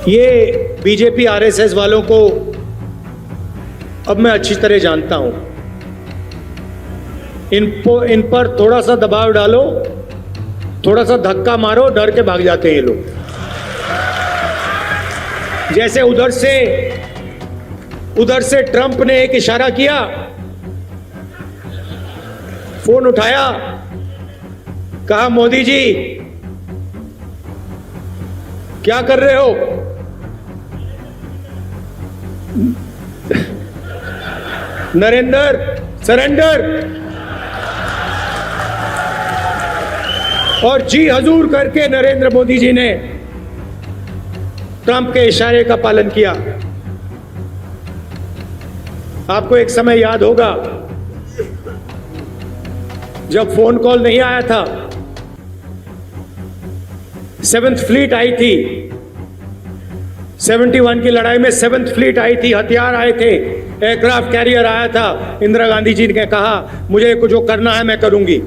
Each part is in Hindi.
ये बीजेपी आरएसएस वालों को अब मैं अच्छी तरह जानता हूं। इन पर थोड़ा सा दबाव डालो, थोड़ा सा धक्का मारो, डर के भाग जाते हैं ये लोग। जैसे उधर से ट्रंप ने एक इशारा किया, फोन उठाया, कहा मोदी जी क्या कर रहे हो? नरेंद्र सरेंडर, और जी हजूर करके नरेंद्र मोदी जी ने ट्रंप के इशारे का पालन किया। आपको एक समय याद होगा जब फोन कॉल नहीं आया था, 7th फ्लीट आई थी, 71 की लड़ाई में 7th फ्लीट आई थी, हथियार आए थे, एयरक्राफ्ट कैरियर आया था। इंदिरा गांधी जी ने कहा मुझे जो करना है मैं करूंगी।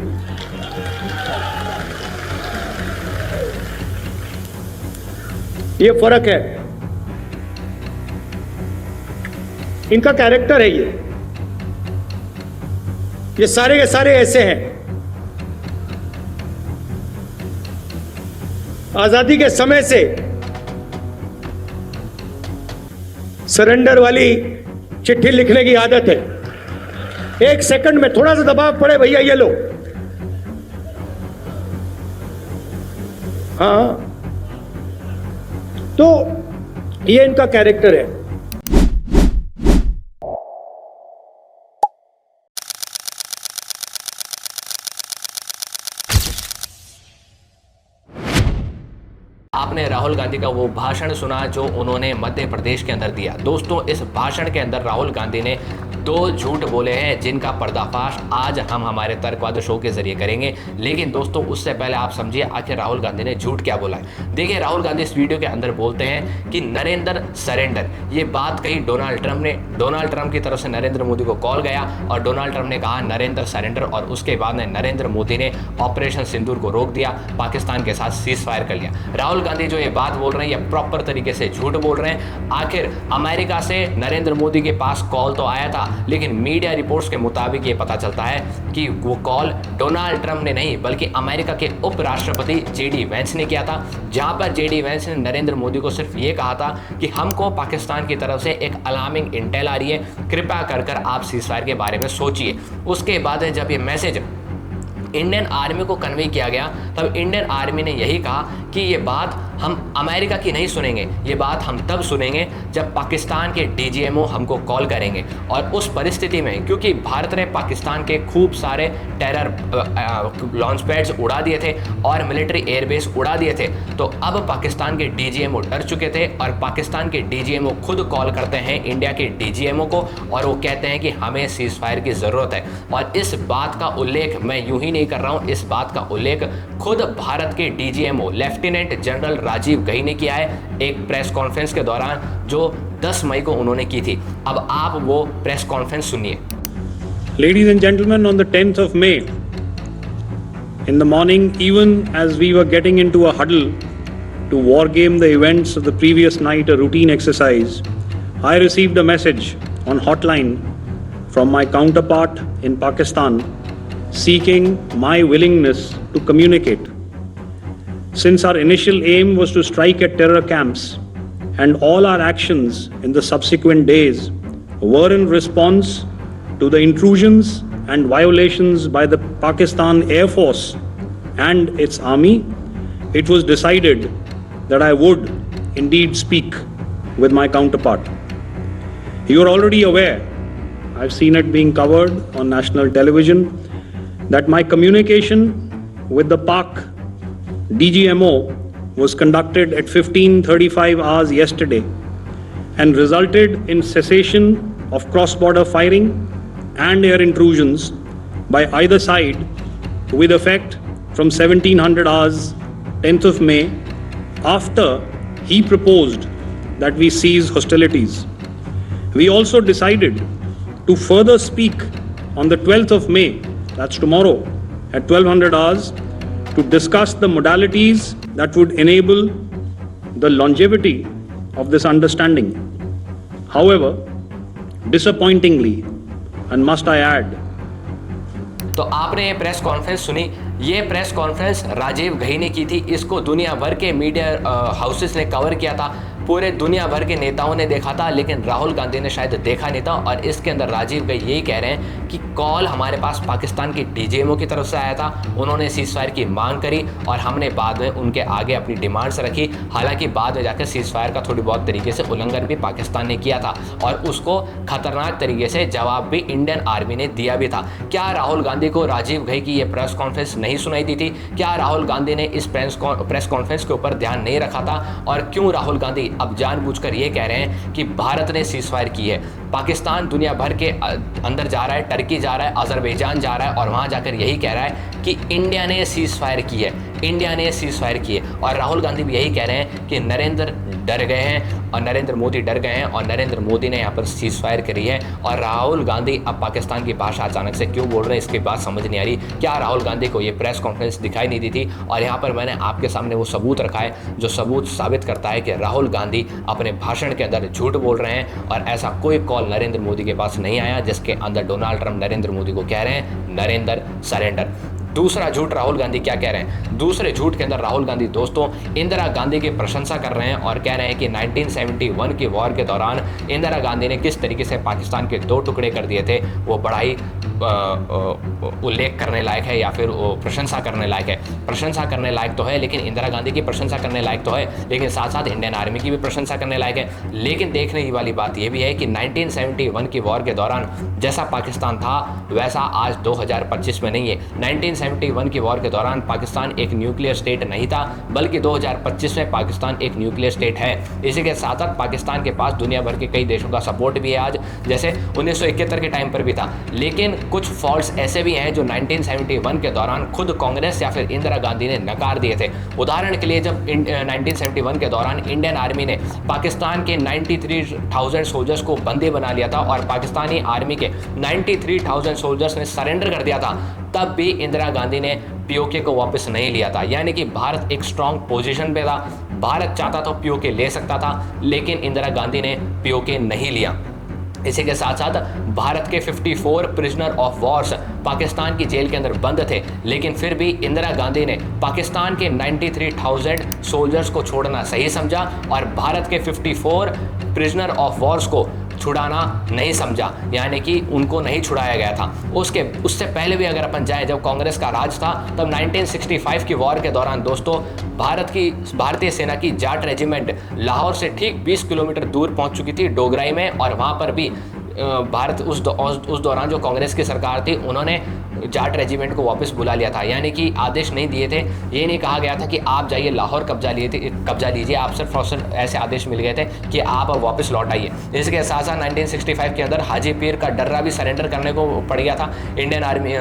ये फर्क है, इनका कैरेक्टर है। ये सारे के सारे ऐसे हैं। आजादी के समय से सरेंडर वाली चिट्ठी लिखने की आदत है। 1 सेकंड में थोड़ा सा दबाव पड़े, भैया ये लो। हाँ, तो ये इनका कैरेक्टर है। आपने राहुल गांधी का वो भाषण सुना जो उन्होंने मध्य प्रदेश के अंदर दिया। दोस्तों, इस भाषण के अंदर राहुल गांधी ने 2 झूठ बोले हैं जिनका पर्दाफाश आज हम हमारे तर्कवाद शो के जरिए करेंगे। लेकिन दोस्तों, उससे पहले आप समझिए आखिर राहुल गांधी ने झूठ क्या बोला है। देखिए, राहुल गांधी इस वीडियो के अंदर बोलते हैं कि नरेंद्र सरेंडर, ये बात कही डोनाल्ड ट्रंप ने। डोनाल्ड ट्रंप की तरफ से नरेंद्र मोदी को कॉल गया और डोनाल्ड ट्रंप ने कहा नरेंद्र सरेंडर, और उसके बाद में नरेंद्र मोदी ने ऑपरेशन सिंदूर को रोक दिया, पाकिस्तान के साथ सीज फायर कर लिया। राहुल गांधी जो ये बात बोल रहे हैं ये प्रॉपर तरीके से झूठ बोल रहे हैं। आखिर अमेरिका से नरेंद्र मोदी के पास कॉल तो आया था, लेकिन मीडिया रिपोर्ट्स के मुताबिक ये पता चलता है कि वो कॉल डोनाल्ड ट्रंप ने नहीं बल्कि अमेरिका के उपराष्ट्रपति जेडी वेंस ने किया था, जहां पर जेडी वेंस ने नरेंद्र मोदी को सिर्फ ये कहा था कि हमको पाकिस्तान की तरफ से एक अलार्मिंग इंटेल आ रही है, कृपया कर आप सीजफायर के बारे में सोचिए। उसके बाद जब ये मैसेज इंडियन आर्मी को कन्वे किया गया तब इंडियन आर्मी ने यही कहा कि ये बात हम अमेरिका की नहीं सुनेंगे, ये बात हम तब सुनेंगे जब पाकिस्तान के डीजीएमओ हमको कॉल करेंगे। और उस परिस्थिति में क्योंकि भारत ने पाकिस्तान के खूब सारे टेरर लॉन्च पैड्स उड़ा दिए थे और मिलिट्री एयरबेस उड़ा दिए थे, तो अब पाकिस्तान के डीजीएमओ डर चुके थे और पाकिस्तान के डीजीएमओ खुद कॉल करते हैं इंडिया के डीजीएमओ को और वो कहते हैं कि हमें सीज फायर की ज़रूरत है। और इस बात का उल्लेख मैं यूं ही नहीं कर रहा हूं, इस बात का उल्लेख खुद भारत के डीजीएमओ लेफ्टिनेंट जनरल राजीव गही ने किया है एक प्रेस कॉन्फ्रेंस के दौरान जो 10 मई को उन्होंने की थी। अब आप वो प्रेस कॉन्फ्रेंस सुनिए। Ladies and gentlemen, on the 10th of May, in the morning, even as we were getting into a huddle to war game the events of the previous night, a routine exercise, I received a message on hotline from my counterpart in Pakistan seeking my willingness to communicate. Since our initial aim was to strike at terror camps and all our actions in the subsequent days were in response to the intrusions and violations by the Pakistan Air Force and its army, it was decided that I would indeed speak with my counterpart. You are already aware, I've seen it being covered on national television, that my communication with the Pak DGMO was conducted at 15:35 hours yesterday and resulted in cessation of cross-border firing and air intrusions by either side with effect from 1700 hours 10th of May after he proposed that we cease hostilities. We also decided to further speak on the 12th of May, that's tomorrow, at 1200 hours to discuss the modalities that would enable the longevity of this understanding. However, disappointingly, and must I add, तो आपने ये प्रेस कॉन्फ्रेंस सुनी। ये प्रेस कॉन्फ्रेंस राजीव घई ने की थी। इसको दुनिया भर के मीडिया हाउसेस ने कवर किया था, पूरे दुनिया भर के नेताओं ने देखा था, लेकिन राहुल गांधी ने शायद देखा नहीं था। और इसके अंदर राजीव घई यही कह रहे हैं कि कॉल हमारे पास पाकिस्तान की डीजीएमओ की तरफ से आया था, उन्होंने सीज़फायर की मांग करी और हमने बाद में उनके आगे अपनी डिमांड्स रखी। हालांकि बाद में जाकर सीज़फायर का थोड़ी बहुत तरीके से उल्लंघन भी पाकिस्तान ने किया था और उसको खतरनाक तरीके से जवाब भी इंडियन आर्मी ने दिया भी था। क्या राहुल गांधी को राजीव घई की ये प्रेस कॉन्फ्रेंस नहीं सुनाई दी थी? क्या राहुल गांधी ने इस प्रेस कॉन्फ्रेंस के ऊपर ध्यान नहीं रखा था? और क्यों राहुल गांधी अब जानबूझकर ये कह रहे हैं कि भारत ने सीज़फायर की है? पाकिस्तान दुनिया भर के अंदर जा रहा है, टर्की जा रहा है, अजरबैजान जा रहा है और वहाँ जाकर यही कह रहा है कि इंडिया ने सीज़फायर की है, इंडिया ने सीज़फायर की है। और राहुल गांधी भी यही कह रहे हैं कि नरेंद्र डर गए हैं और नरेंद्र मोदी डर गए हैं और नरेंद्र मोदी ने यहाँ पर सीज़फायर करी है। और राहुल गांधी अब पाकिस्तान की भाषा अचानक से क्यों बोल रहे हैं, इसकी बात समझ नहीं आ रही। क्या राहुल गांधी को ये प्रेस कॉन्फ्रेंस दिखाई नहीं दी थी? और यहाँ पर मैंने आपके सामने वो सबूत रखा है जो सबूत साबित करता है कि राहुल गांधी अपने भाषण के अंदर झूठ बोल रहे हैं और ऐसा कोई कॉल नरेंद्र मोदी के पास नहीं आया जिसके अंदर डोनाल्ड ट्रंप नरेंद्र मोदी को कह रहे हैं नरेंद्र सरेंडर। दूसरा झूठ राहुल गांधी क्या कह रहे हैं? दूसरे झूठ के अंदर राहुल गांधी दोस्तों इंदिरा गांधी की प्रशंसा कर रहे हैं और कह रहे हैं कि 1971 की वॉर के दौरान इंदिरा गांधी ने किस तरीके से पाकिस्तान के 2 टुकड़े कर दिए थे, वो बड़ा ही उल्लेख करने लायक है या फिर प्रशंसा करने लायक है। प्रशंसा करने लायक तो है, लेकिन इंदिरा गांधी की प्रशंसा करने लायक तो है, लेकिन साथ साथ इंडियन आर्मी की भी प्रशंसा करने लायक है। लेकिन देखने की वाली बात यह भी है कि 1971 की वॉर के दौरान जैसा पाकिस्तान था वैसा आज 2025 में नहीं है। 1971 की वॉर के दौरान पाकिस्तान एक न्यूक्लियर स्टेट नहीं था, बल्कि 2025 में पाकिस्तान एक न्यूक्लियर स्टेट है। इसी के साथ साथ पाकिस्तान के पास दुनिया भर के कई देशों का सपोर्ट भी है आज, जैसे 1971 के टाइम पर भी था। लेकिन कुछ फॉल्ट्स ऐसे भी हैं जो 1971 के दौरान खुद कांग्रेस या फिर इंदिरा गांधी ने नकार दिए थे। उदाहरण के लिए जब 1971 के दौरान इंडियन आर्मी ने पाकिस्तान के 93,000 सोल्जर्स को बंदी बना लिया था और पाकिस्तानी आर्मी के 93,000 सोल्जर्स ने सरेंडर कर दिया था, तब भी इंदिरा गांधी ने पीओके को वापस नहीं लिया था। यानी कि भारत एक स्ट्रांग पोजीशन पे था, भारत चाहता तो पीओके ले सकता था, लेकिन इंदिरा गांधी ने पीओके नहीं लिया। इसी के साथ साथ भारत के 54 प्रिजनर ऑफ वॉर्स पाकिस्तान की जेल के अंदर बंद थे, लेकिन फिर भी इंदिरा गांधी ने पाकिस्तान के 93,000 सोल्जर्स को छोड़ना सही समझा और भारत के 54 प्रिजनर ऑफ वॉर्स को छुड़ाना नहीं समझा, यानी कि उनको नहीं छुड़ाया गया था। उससे पहले भी अगर अपन जाए, जब कांग्रेस का राज था, तब 1965 की वॉर के दौरान दोस्तों भारतीय सेना की जाट रेजिमेंट लाहौर से ठीक 20 किलोमीटर दूर पहुंच चुकी थी डोगराई में, और वहां पर भी भारत उस दौरान जो कांग्रेस की सरकार थी उन्होंने जाट रेजिमेंट को वापस बुला लिया था। यानी कि आदेश नहीं दिए थे, ये नहीं कहा गया था कि आप जाइए लाहौर कब्जा लीजिए, आप सिर्फ और सिर्फ ऐसे आदेश मिल गए थे कि आप वापस लौट आइए। इसके साथ साथ 1965 के अंदर हाजी पीर का डर्रा भी सरेंडर करने को पड़ गया था इंडियन आर्मी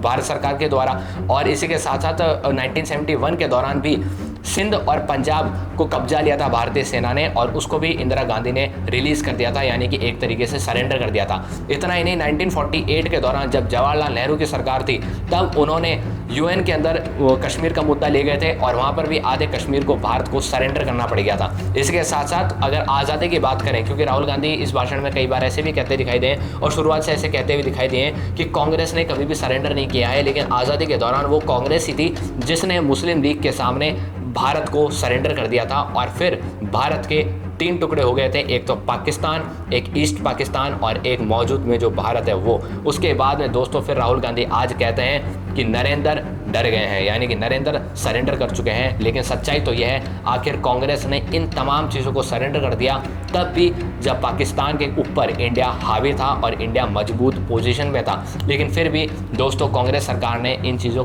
भारत सरकार के द्वारा। और इसी के साथ साथ 1971 के दौरान भी सिंध और पंजाब को कब्जा लिया था भारतीय सेना ने, और उसको भी इंदिरा गांधी ने रिलीज कर दिया था, यानी कि एक तरीके से सरेंडर कर दिया था। इतना ही नहीं, 1948 के दौरान जब जवाहरलाल नेहरू की सरकार थी, तब उन्होंने यूएन के अंदर वो कश्मीर का मुद्दा ले गए थे और वहाँ पर भी आधे कश्मीर को भारत को सरेंडर करना पड़ गया था। इसके साथ साथ अगर आज़ादी की बात करें, क्योंकि राहुल गांधी इस भाषण में कई बार ऐसे भी कहते दिखाई दिए और शुरुआत से ऐसे कहते हुए दिखाई दिए कि कांग्रेस ने कभी भी सरेंडर नहीं किया है, लेकिन आज़ादी के दौरान वो कांग्रेस ही थी जिसने मुस्लिम लीग के सामने भारत को सरेंडर कर दिया था और फिर भारत के 3 टुकड़े हो गए थे, एक तो पाकिस्तान, एक ईस्ट पाकिस्तान और एक मौजूद में जो भारत है वो। उसके बाद में दोस्तों फिर राहुल गांधी आज कहते हैं कि नरेंद्र डर गए हैं, यानी कि नरेंद्र सरेंडर कर चुके हैं। लेकिन सच्चाई तो यह है, आखिर कांग्रेस ने इन तमाम चीज़ों को सरेंडर कर दिया तब भी जब पाकिस्तान के ऊपर इंडिया हावी था और इंडिया मजबूत पोजीशन में था। लेकिन फिर भी दोस्तों कांग्रेस सरकार ने इन चीज़ों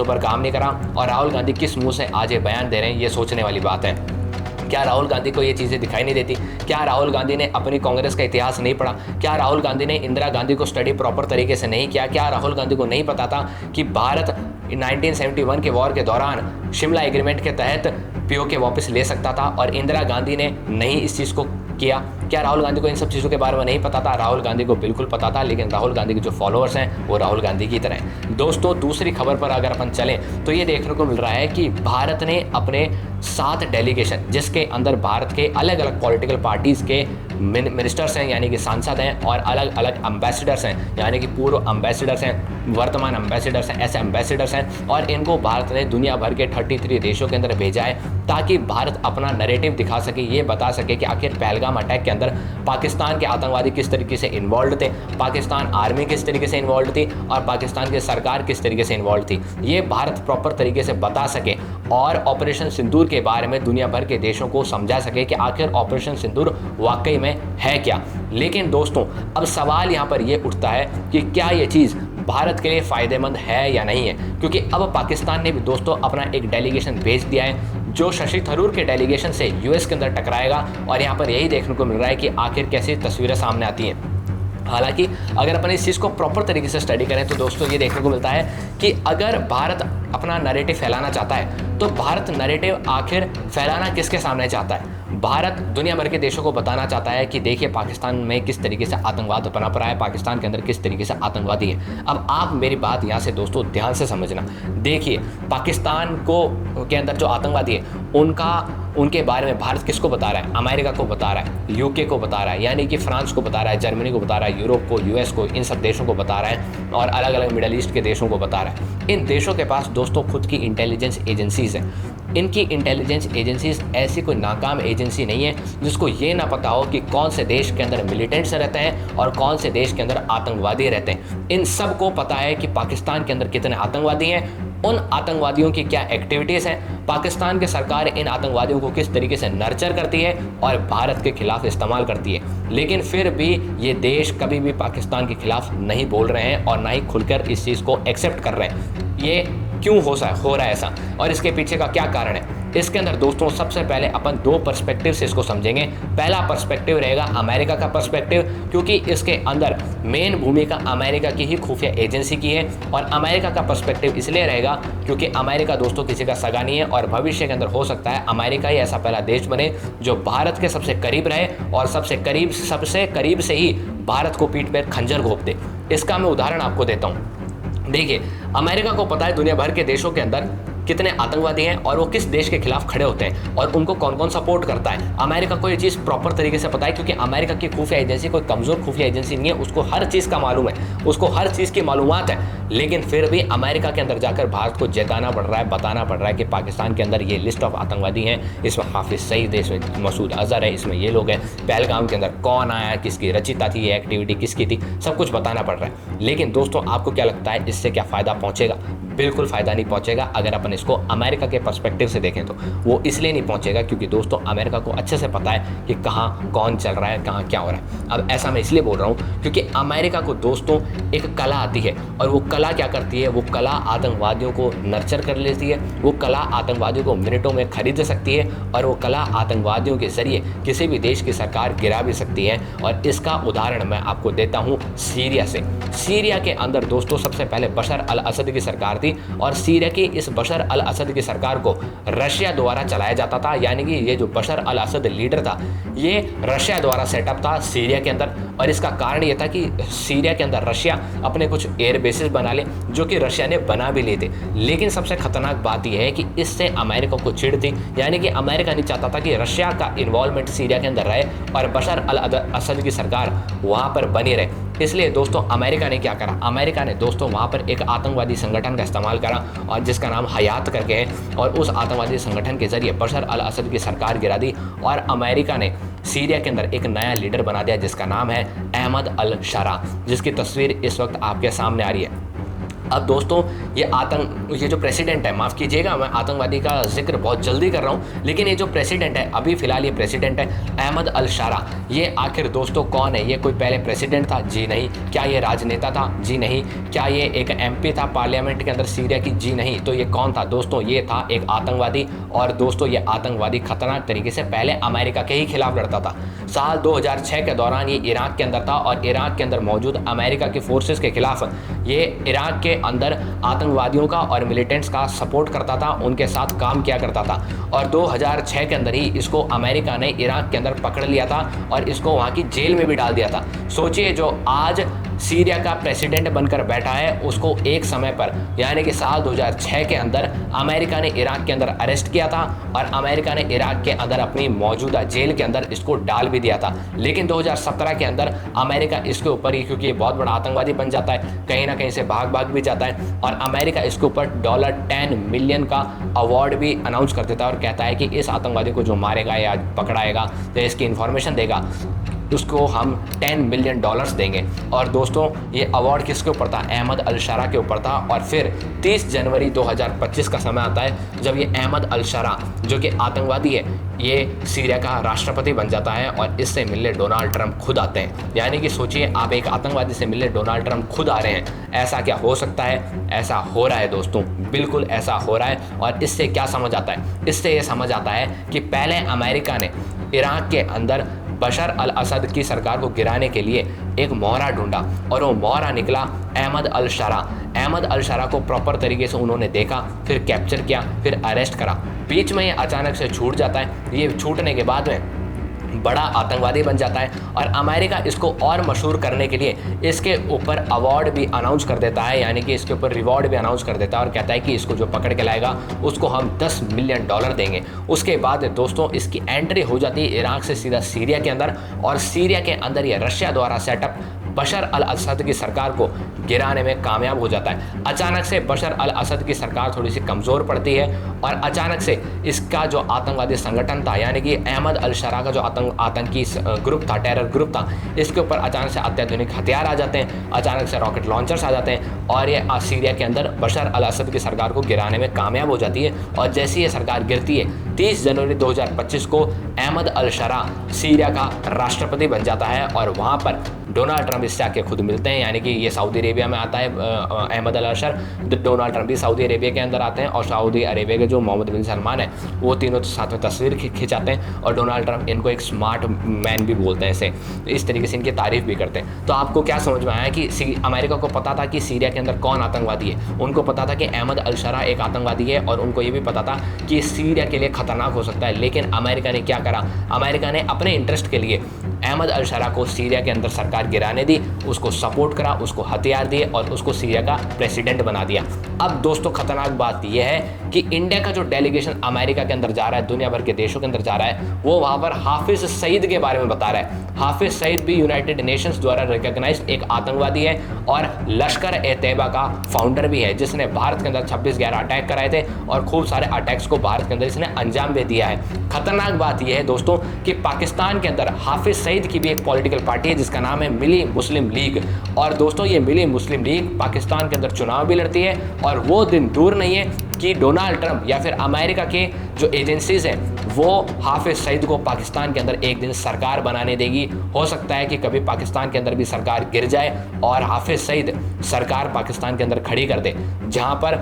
पर काम नहीं करा, और राहुल गांधी किस मुंह से आज ये बयान दे रहे हैं, ये सोचने वाली बात है। क्या राहुल गांधी को ये चीज़ें दिखाई नहीं देती? क्या राहुल गांधी ने अपनी कांग्रेस का इतिहास नहीं पढ़ा? क्या राहुल गांधी ने इंदिरा गांधी को स्टडी प्रॉपर तरीके से नहीं किया? क्या राहुल गांधी को नहीं पता था कि भारत 1971 के वॉर के दौरान शिमला एग्रीमेंट के तहत पीओके वापस ले सकता था और इंदिरा गांधी ने नहीं इस चीज़ को किया? क्या राहुल गांधी को इन सब चीज़ों के बारे में नहीं पता था? राहुल गांधी को बिल्कुल पता था, लेकिन राहुल गांधी के जो फॉलोअर्स हैं वो राहुल गांधी की तरह हैं। दोस्तों दूसरी खबर पर अगर अपन चलें तो ये देखने को मिल रहा है कि भारत ने अपने 7 डेलीगेशन, जिसके अंदर भारत के अलग अलग पॉलिटिकल पार्टीज़ के मिनिस्टर्स हैं यानी कि सांसद हैं, और अलग अलग एम्बेसडर्स हैं यानी कि पूर्व एम्बेसडर्स हैं, वर्तमान एम्बेसडर्स हैं, ऐसे एम्बेसडर्स हैं, और इनको भारत ने दुनिया भर के 33 देशों के अंदर भेजा है ताकि भारत अपना नैरेटिव दिखा सके, ये बता सके कि आखिर पहलगाम अटैक के अंदर पाकिस्तान के आतंकवादी किस तरीके से इन्वॉल्व थे, पाकिस्तान आर्मी किस तरीके से इन्वॉल्व थी, और पाकिस्तान की सरकार किस तरीके से इन्वॉल्व थी, ये भारत प्रॉपर तरीके से बता सके और ऑपरेशन सिंदूर के बारे में दुनिया भर के देशों को समझा सके कि आखिर ऑपरेशन सिंदूर वाकई में है क्या। लेकिन दोस्तों अब सवाल यहाँ पर यह उठता है कि क्या ये चीज़ भारत के लिए फ़ायदेमंद है या नहीं है, क्योंकि अब पाकिस्तान ने भी दोस्तों अपना एक डेलीगेशन भेज दिया है जो शशि थरूर के डेलीगेशन से यूएस के अंदर टकराएगा, और यहाँ पर यही देखने को मिल रहा है कि आखिर कैसी तस्वीरें सामने आती हैं। हालांकि अगर अपन इस चीज़ को प्रॉपर तरीके से स्टडी करें तो दोस्तों ये देखने को मिलता है कि अगर भारत अपना नैरेटिव फैलाना चाहता है तो भारत नैरेटिव आखिर फैलाना किसके सामने चाहता है? भारत दुनिया भर के देशों को बताना चाहता है कि देखिए पाकिस्तान में किस तरीके से आतंकवाद पनप रहा है, पाकिस्तान के अंदर किस तरीके से आतंकवादी है। अब आप मेरी बात यहाँ से दोस्तों ध्यान से समझना। देखिए पाकिस्तान को के अंदर जो आतंकवादी है उनके बारे में भारत किसको बता रहा है? अमेरिका को बता रहा है, यूके को बता रहा है, यानी कि फ्रांस को बता रहा है, जर्मनी को बता रहा है, यूरोप को, यूएस को, इन सब देशों को बता रहा है, और अलग अलग मिडल ईस्ट के देशों को बता रहा है। इन देशों के पास दोस्तों खुद की इंटेलिजेंस एजेंसीज हैं। इनकी इंटेलिजेंस एजेंसीज ऐसी कोई नाकाम एजेंसी नहीं है जिसको ये ना पता हो कि कौन से देश के अंदर मिलिटेंट्स रहते हैं और कौन से देश के अंदर आतंकवादी रहते हैं। इन सब को पता है कि पाकिस्तान के अंदर कितने आतंकवादी हैं, उन आतंकवादियों की क्या एक्टिविटीज़ हैं, पाकिस्तान की सरकार इन आतंकवादियों को किस तरीके से नर्चर करती है और भारत के खिलाफ इस्तेमाल करती है। लेकिन फिर भी ये देश कभी भी पाकिस्तान के खिलाफ नहीं बोल रहे हैं और ना ही खुलकर इस चीज़ को एक्सेप्ट कर रहे हैं। ये क्यों हो रहा है ऐसा, और इसके पीछे का क्या कारण है? इसके अंदर दोस्तों सबसे पहले अपन 2 पर्सपेक्टिव से इसको समझेंगे। पहला पर्सपेक्टिव रहेगा अमेरिका का पर्सपेक्टिव, क्योंकि इसके अंदर मेन भूमिका अमेरिका की ही खुफिया एजेंसी की है, और अमेरिका का पर्सपेक्टिव इसलिए रहेगा क्योंकि अमेरिका दोस्तों किसी का सगा नहीं है, और भविष्य के अंदर हो सकता है अमेरिका ही ऐसा पहला देश बने जो भारत के सबसे करीब रहे और सबसे करीब से ही भारत को पीठ पर खंजर घोंप दे। इसका मैं उदाहरण आपको देता हूँ। देखिए अमेरिका को पता है दुनिया भर के देशों के अंदर कितने आतंकवादी हैं और वो किस देश के खिलाफ खड़े होते हैं और उनको कौन कौन सपोर्ट करता है। अमेरिका को ये चीज़ प्रॉपर तरीके से पता है, क्योंकि अमेरिका की खुफिया एजेंसी कोई कमज़ोर खुफिया एजेंसी नहीं है, उसको हर चीज़ का मालूम है, उसको हर चीज़ की मालूमात है। लेकिन फिर भी अमेरिका के अंदर जाकर भारत को जताना पड़ रहा है, बताना पड़ रहा है कि पाकिस्तान के अंदर ये लिस्ट ऑफ आतंकवादी हैं, इसमें हाफिज़ सईद है, इसमें मसूद अजहर है, इसमें ये लोग हैं, पहलगाम के अंदर कौन आया, किसकी रचिता थी, ये एक्टिविटी किसकी थी, सब कुछ बताना पड़ रहा है। लेकिन दोस्तों आपको क्या लगता है इससे क्या फ़ायदा पहुँचेगा? बिल्कुल फ़ायदा नहीं पहुँचेगा। अगर अपन इसको अमेरिका के पर्सपेक्टिव से देखें तो वो इसलिए नहीं पहुँचेगा क्योंकि दोस्तों अमेरिका को अच्छे से पता है कि कहाँ कौन चल रहा है, कहाँ क्या हो रहा है। अब ऐसा मैं इसलिए बोल रहा हूँ क्योंकि अमेरिका को दोस्तों एक कला आती है, और वो कला क्या करती है? वो कला आतंकवादियों को नर्चर कर लेती है, वो कला आतंकवादियों को मिनटों में खरीद सकती है, और वो कला आतंकवादियों के जरिए किसी भी देश की सरकार गिरा भी सकती है। और इसका उदाहरण मैं आपको देता हूँ सीरिया से। सीरिया के अंदर दोस्तों सबसे पहले बशर अल असद की सरकार थी, और सीरिया की इस बशर अल असद की सरकार को रशिया द्वारा चलाया जाता था, यानी कि ये जो बशर अल असद लीडर था ये रशिया द्वारा सेटअप था सीरिया के अंदर। और इसका कारण ये था कि सीरिया के अंदर रशिया अपने कुछ एयर बेसिस बना ले, जो कि रशिया ने बना भी लिए थे। लेकिन सबसे खतरनाक बात यह है कि इससे अमेरिका को चिढ़ थी, यानी कि अमेरिका नहीं चाहता था कि रशिया का इन्वॉल्वमेंट सीरिया के अंदर रहे और बशर अल असद की सरकार वहाँ पर बनी रहे। इसलिए दोस्तों अमेरिका ने क्या करा? अमेरिका ने दोस्तों वहाँ पर एक आतंकवादी संगठन का इस्तेमाल करा, और जिसका नाम हयात करके है, और उस आतंकवादी संगठन के जरिए बशर अल असद की सरकार गिरा दी, और अमेरिका ने सीरिया के अंदर एक नया लीडर बना दिया जिसका नाम है अहमद अल शरा, जिसकी तस्वीर इस वक्त आपके सामने आ रही है। अब दोस्तों ये जो प्रेसिडेंट है, माफ़ कीजिएगा मैं आतंकवादी का जिक्र बहुत जल्दी कर रहा हूँ, लेकिन ये जो प्रेसिडेंट है अभी फ़िलहाल ये प्रेसिडेंट है अहमद अल शारा। ये आखिर दोस्तों कौन है? ये कोई पहले प्रेसिडेंट था? जी नहीं। क्या ये राजनेता था? जी नहीं। क्या ये एक MP था पार्लियामेंट के अंदर सीरिया की? जी नहीं। तो ये कौन था दोस्तों? ये था एक आतंकवादी, और दोस्तों ये आतंकवादी खतरनाक तरीके से पहले अमेरिका के ही खिलाफ लड़ता था। साल 2006 के दौरान ये इराक के अंदर था, और इराक के अंदर मौजूद अमेरिका की फोर्सेस के खिलाफ ये इराक के अंदर आतंकवादियों का और मिलिटेंट्स का सपोर्ट करता था, उनके साथ काम किया करता था। और 2006 के अंदर ही इसको अमेरिका ने इराक के अंदर पकड़ लिया था और इसको वहाँ की जेल में भी डाल दिया था। सोचिए, जो आज सीरिया का प्रेसिडेंट बनकर बैठा है उसको एक समय पर यानी कि साल 2006 के अंदर अमेरिका ने इराक के अंदर अरेस्ट किया था और अमेरिका ने इराक के अंदर अपनी मौजूदा जेल के अंदर इसको डाल भी दिया था। लेकिन 2017 के अंदर अमेरिका इसके ऊपर ही, क्योंकि ये बहुत बड़ा आतंकवादी बन जाता है, कहीं ना कहीं से भाग भी जाता है और अमेरिका इसके ऊपर $10 मिलियन का अवार्ड भी अनाउंस कर देता है और कहता है कि इस आतंकवादी को जो मारेगा या पकड़ाएगा या इसकी इंफॉर्मेशन देगा उसको हम $10 मिलियन देंगे। और दोस्तों, ये अवार्ड किसके ऊपर था? अहमद अल-शरा के ऊपर था। और फिर 30 जनवरी 2025 का समय आता है जब ये अहमद अल-शरा, जो कि आतंकवादी है, ये सीरिया का राष्ट्रपति बन जाता है और इससे मिलने डोनाल्ड ट्रंप खुद आते हैं। यानी कि सोचिए, आप एक आतंकवादी से मिलने डोनाल्ड ट्रंप खुद आ रहे हैं। ऐसा क्या हो सकता है? ऐसा हो रहा है दोस्तों, बिल्कुल ऐसा हो रहा है। और इससे क्या समझ आता है? इससे ये समझ आता है कि पहले अमेरिका ने इराक के अंदर बशर अल असद की सरकार को गिराने के लिए एक मोहरा ढूंढा और वो मोहरा निकला अहमद अल-शरा। अहमद अल-शरा को प्रॉपर तरीके से उन्होंने देखा, फिर कैप्चर किया, फिर अरेस्ट करा। बीच में ये अचानक से छूट जाता है। ये छूटने के बाद में बड़ा आतंकवादी बन जाता है और अमेरिका इसको और मशहूर करने के लिए इसके ऊपर अवार्ड भी अनाउंस कर देता है, यानी कि इसके ऊपर रिवॉर्ड भी अनाउंस कर देता है और कहता है कि इसको जो पकड़ के लाएगा उसको हम $10 मिलियन देंगे। उसके बाद दोस्तों, इसकी एंट्री हो जाती है इराक से सीधा सीरिया के अंदर और सीरिया के अंदर ये रशिया द्वारा सेटअप बशर अल असद की सरकार को गिराने में कामयाब हो जाता है। अचानक से बशर अल असद की सरकार थोड़ी सी कमज़ोर पड़ती है और अचानक से इसका जो आतंकवादी संगठन था, यानी कि अहमद अल-शरा का जो आतंकी ग्रुप था, टेरर ग्रुप था, इसके ऊपर अचानक से अत्याधुनिक हथियार आ जाते हैं, अचानक से रॉकेट लॉन्चर्स आ जाते हैं और ये सीरिया के अंदर बशर अल असद की सरकार को गिराने में कामयाब हो जाती है। और जैसी ये सरकार गिरती है, 30 जनवरी 2025 को अहमद अल-शरा सीरिया का राष्ट्रपति बन जाता है और वहाँ पर डोनाल्ड ट्रंप इससे आके खुद मिलते हैं। यानी कि ये सऊदी अरेबिया में आता है अहमद अल-शरा, डोनाल्ड ट्रंप भी सऊदी अरेबिया के अंदर आते हैं और सऊदी अरेबिया के जो मोहम्मद बिन सलमान है वो तीनों साथ में तस्वीर खिंचाते हैं और डोनाल्ड ट्रंप इनको एक स्मार्ट मैन भी बोलते हैं, इसे इस तरीके से इनकी तारीफ भी करते हैं। तो आपको क्या समझ में आया कि अमेरिका को पता था कि सीरिया के अंदर कौन आतंकवादी है, उनको पता था कि अहमद अल-शरा एक आतंकवादी है और उनको ये भी पता था कि सीरिया के लिए खतरनाक हो सकता है। लेकिन अमेरिका ने क्या करा? अमेरिका ने अपने इंटरेस्ट के लिए अहमद अल-शरा को सीरिया के अंदर सरकार गिराने दी, उसको सपोर्ट करा, उसको हथियार दिए और उसको सीरिया का प्रेसिडेंट बना दिया। अब दोस्तों, खतरनाक बात यह है कि इंडिया का जो डेलीगेशन अमेरिका के अंदर जा रहा है, दुनिया भर के देशों के अंदर जा रहा है, वो वहाँ पर हाफिज सईद के बारे में बता रहा है। हाफिज सईद भी यूनाइटेड नेशंस द्वारा रिकॉग्नाइज्ड एक आतंकवादी है और लश्कर-ए-तैयबा का फाउंडर भी है, जिसने भारत के अंदर 26/11 अटैक कराए थे और खूब सारे अटैक्स को भारत के अंदर इसने अंजाम भी दिया है। खतरनाक बात यह है दोस्तों कि पाकिस्तान के अंदर हाफिज सईद की भी एक पॉलिटिकल पार्टी है जिसका नाम है मिली मुस्लिम लीग। और दोस्तों, ये मिली मुस्लिम लीग पाकिस्तान के अंदर चुनाव भी लड़ती है और वो दिन दूर नहीं है कि डोनाल्ड ट्रंप या फिर अमेरिका के जो एजेंसीज हैं वो हाफिज सईद को पाकिस्तान के अंदर एक दिन सरकार बनाने देगी। हो सकता है कि कभी पाकिस्तान के अंदर भी सरकार गिर जाए और हाफिज सईद सरकार पाकिस्तान के अंदर खड़ी कर दे, जहां पर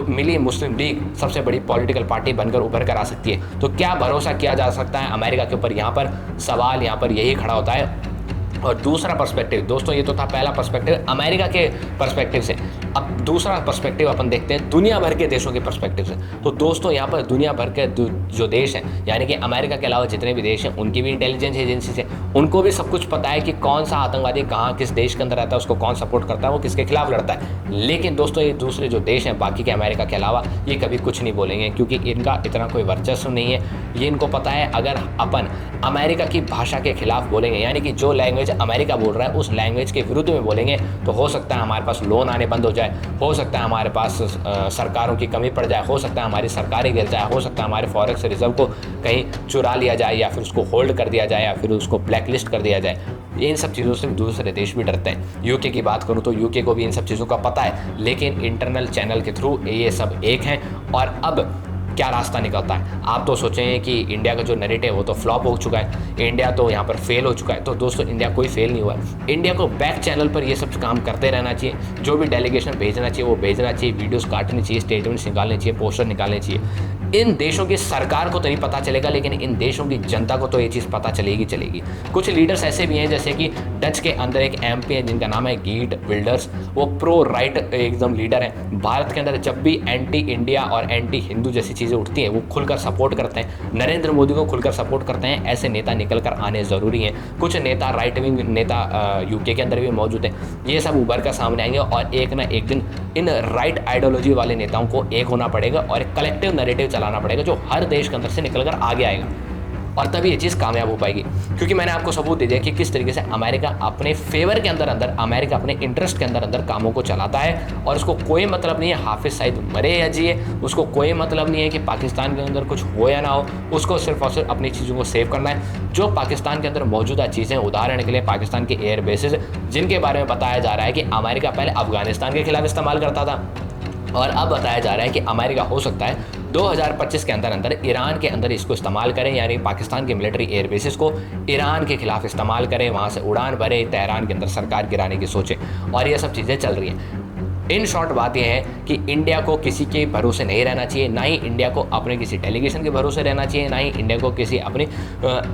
मिली मुस्लिम लीग सबसे बड़ी पॉलिटिकल पार्टी बनकर उभर कर आ सकती है। तो क्या भरोसा किया जा सकता है अमेरिका के ऊपर? यहाँ पर सवाल यहाँ पर यही खड़ा होता है। और दूसरा पर्सपेक्टिव दोस्तों, ये तो था पहला पर्सपेक्टिव अमेरिका के पर्सपेक्टिव से। अब दूसरा पर्सपेक्टिव अपन देखते हैं दुनिया भर के देशों के पर्सपेक्टिव से। तो दोस्तों, यहाँ पर दुनिया भर के जो देश हैं, यानी कि अमेरिका के अलावा जितने भी देश हैं, उनकी भी इंटेलिजेंस एजेंसी से उनको भी सब कुछ पता है कि कौन सा आतंकवादी कहाँ किस देश के अंदर रहता है, उसको कौन सपोर्ट करता है, वो किसके खिलाफ लड़ता है। लेकिन दोस्तों, ये दूसरे जो देश हैं बाकी के अमेरिका के अलावा, ये कभी कुछ नहीं बोलेंगे क्योंकि इनका इतना कोई वर्चस्व नहीं है। ये इनको पता है अगर अपन अमेरिका की भाषा के खिलाफ बोलेंगे, यानी कि जो लैंग्वेज अमेरिका बोल रहा है उस लैंग्वेज के विरुद्ध में बोलेंगे, तो हो सकता है हमारे पास लोन आने बंद हो जाए, हो सकता है हमारे पास सरकारों की कमी पड़ जाए, हो सकता है हमारी सरकारें गिर जाए, हो सकता है हमारे फॉरेक्स रिजर्व को कहीं चुरा लिया जाए या फिर उसको होल्ड कर दिया जाए या फिर उसको ब्लैकलिस्ट कर दिया जाए। इन सब चीज़ों से दूसरे देश भी डरते हैं। यूके की बात करूँ तो यूके को भी इन सब चीज़ों का पता है, लेकिन इंटरनल चैनल के थ्रू ये सब एक हैं। और अब क्या रास्ता निकलता है? आप तो सोचें कि इंडिया का जो नैरेटिव है वो तो फ्लॉप हो चुका है, इंडिया तो यहाँ पर फेल हो चुका है। तो दोस्तों, इंडिया कोई फेल नहीं हुआ है। इंडिया को बैक चैनल पर ये सब काम करते रहना चाहिए, जो भी डेलीगेशन भेजना चाहिए वो भेजना चाहिए, वीडियोस काटनी चाहिए, स्टेटमेंट्स निकालने चाहिए, पोस्टर निकालने चाहिए। इन देशों की सरकार को तो नहीं पता चलेगा, लेकिन इन देशों की जनता को तो ये चीज़ पता चलेगी। कुछ लीडर्स ऐसे भी हैं, जैसे कि डच के अंदर एक MP है जिनका नाम है गीट विल्डर्स, वो प्रो राइट एकदम लीडर है। भारत के अंदर जब भी एंटी इंडिया और एंटी हिंदू जैसी चीज़ें उठती हैं वो खुलकर सपोर्ट करते हैं, नरेंद्र मोदी को खुलकर सपोर्ट करते हैं। ऐसे नेता निकल कर आने ज़रूरी हैं। कुछ नेता राइट विंग नेता UK के अंदर भी मौजूद हैं, ये सब उभर कर सामने आएंगे और एक ना एक दिन इन राइट आइडियोलॉजी वाले नेताओं को एक होना पड़ेगा और एक कलेक्टिव नैरेटिव चलाना पड़ेगा जो हर देश के अंदर से निकलकर आगे आएगा, और तभी ये चीज़ कामयाब हो पाएगी। क्योंकि मैंने आपको सबूत दे दिया कि किस तरीके से अमेरिका अपने फेवर के अंदर अमेरिका अपने इंटरेस्ट के अंदर कामों को चलाता है, और उसको कोई मतलब नहीं है हाफिज सईद मरे या जिए, उसको कोई मतलब नहीं है कि पाकिस्तान के अंदर कुछ हो या ना हो, उसको सिर्फ और सिर्फ अपनी चीज़ों को सेव करना है। जो पाकिस्तान के अंदर मौजूदा चीज़ें, उदाहरण के लिए पाकिस्तान के एयर बेसिस जिनके बारे में बताया जा रहा है कि अमेरिका पहले अफगानिस्तान के खिलाफ इस्तेमाल करता था, और अब बताया जा रहा है कि अमेरिका हो सकता है 2025 के अंदर ईरान के अंदर इसको इस्तेमाल करें, यानी पाकिस्तान के मिलिट्री एयर बेसिस को ईरान के खिलाफ इस्तेमाल करें, वहाँ से उड़ान भरे, तेहरान के अंदर सरकार गिराने की सोचे, और ये सब चीज़ें चल रही हैं। इन शॉर्ट बात यह है कि इंडिया को किसी के भरोसे नहीं रहना चाहिए, ना ही इंडिया को अपने किसी डेलीगेशन के भरोसे रहना चाहिए, ना ही इंडिया को किसी अपनी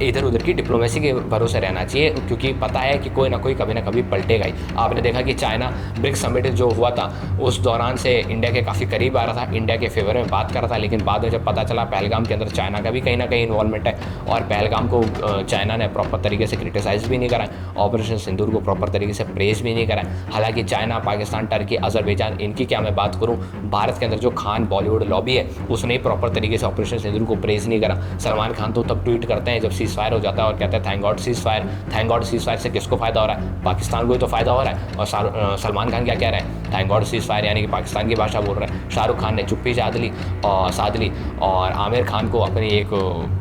इधर उधर की डिप्लोमेसी के भरोसे रहना चाहिए, क्योंकि पता है कि कोई ना कोई कभी ना कभी पलटेगा ही। आपने देखा कि चाइना ब्रिक्स समिट जो हुआ था उस दौरान से इंडिया के काफ़ी करीब आ रहा था, इंडिया के फेवर में बात कर रहा था, लेकिन बाद में जब पता चला पहलगाम के अंदर चाइना का भी कहीं ना कहीं इन्वॉल्वमेंट है, और पहलगाम को चाइना ने प्रॉपर तरीके से क्रिटिसाइज भी नहीं करा, ऑपरेशन सिंदूर को प्रॉपर तरीके से प्रेज भी नहीं करा। हालांकि चाइना, पाकिस्तान, टर्की, अजरबैजान, इनकी क्या मैं बात करूं, भारत के अंदर जो खान बॉलीवुड लॉबी है उसने प्रॉपर तरीके से ऑपरेशन सिंदूर को प्रेज नहीं करा। सलमान खान तो तब ट्वीट करते हैं जब सीज फायर हो जाता है और कहते हैं thank God cease fire. Thank God cease fire से किसको फायदा हो रहा है? पाकिस्तान को ही तो फायदा हो रहा है। और सलमान खान क्या कह रहे हैं? थैंक गॉड सीज फायर, यानी कि पाकिस्तान की भाषा बोल रहे हैं। शाहरुख खान ने चुप्पी साध ली और आमिर खान को अपनी एक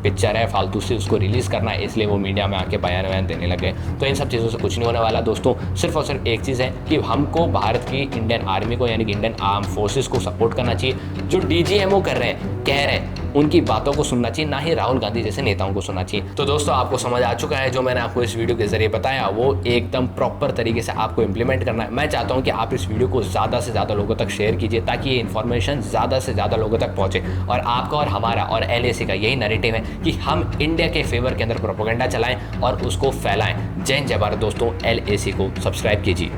पिक्चर है फालतू से उसको रिलीज़ करना है, इसलिए वो मीडिया में आके बयान देने लगे। तो इन सब चीज़ों से कुछ नहीं होने वाला दोस्तों। सिर्फ और सिर्फ एक चीज़ है कि हमको भारत की इंडियन आर्मी को, यानी कि इंडियन आर्म फोर्सेस को सपोर्ट करना चाहिए। जो DGMO कर रहे हैं, कह रहे हैं, उनकी बातों को सुनना चाहिए, ना ही राहुल गांधी जैसे नेताओं को सुनना चाहिए। तो दोस्तों आपको समझ आ चुका है, जो मैंने आपको इस वीडियो के जरिए बताया वो एकदम प्रॉपर तरीके से आपको इंप्लीमेंट करना है। मैं चाहता हूं कि आप इस वीडियो को ज़्यादा से ज़्यादा लोगों तक शेयर कीजिए, ताकि ये इन्फॉर्मेशन ज़्यादा से ज़्यादा लोगों तक पहुँचे। और आपका और हमारा और LAC का यही नैरेटिव है कि हम इंडिया के फेवर के अंदर प्रोपेगेंडा चलाएं और उसको फैलाएं। जय हिंद, जय भारत दोस्तों। LAC को सब्सक्राइब कीजिए।